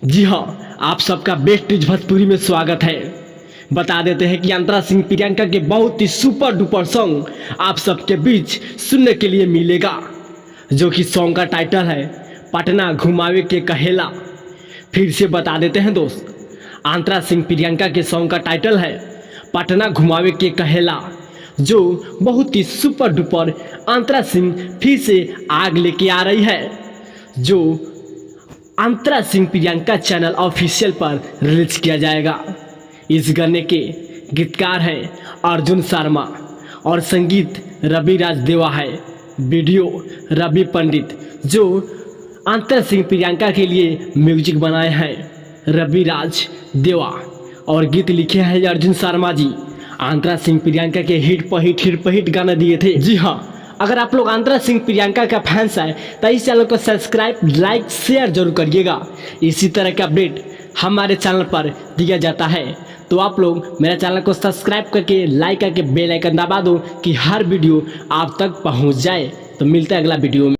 जी हाँ, आप सबका बेस्ट न्यूज भोजपुरी में स्वागत है। बता देते हैं कि अंतरा सिंह प्रियंका के बहुत ही सुपर डुपर सॉन्ग आप सबके बीच सुनने के लिए मिलेगा, जो कि सॉन्ग का टाइटल है पटना घुमावे के कहेला। फिर से बता देते हैं दोस्त, अंतरा सिंह प्रियंका के सॉन्ग का टाइटल है पटना घुमावे के कहेला, जो बहुत ही सुपर डुपर अंतरा सिंह फिर से आग लेके आ रही है, जो अंतरा सिंह प्रियंका चैनल ऑफिशियल पर रिलीज किया जाएगा। इस गाने के गीतकार हैं अर्जुन शर्मा और संगीत रवि राज देवा है। वीडियो रवि पंडित, जो अंतरा सिंह प्रियंका के लिए म्यूजिक बनाए हैं रवि राज देवा, और गीत लिखे हैं अर्जुन शर्मा जी। अंतरा सिंह प्रियंका के हिट पर हिट गाना दिए थे। जी हाँ, अगर आप लोग अंतरा सिंह प्रियंका का फैंस है तो इस चैनल को सब्सक्राइब, लाइक, शेयर जरूर करिएगा। इसी तरह का अपडेट हमारे चैनल पर दिया जाता है, तो आप लोग मेरे चैनल को सब्सक्राइब करके, लाइक करके बेल आइकन दबा दो कि हर वीडियो आप तक पहुंच जाए। तो मिलता है अगला वीडियो में।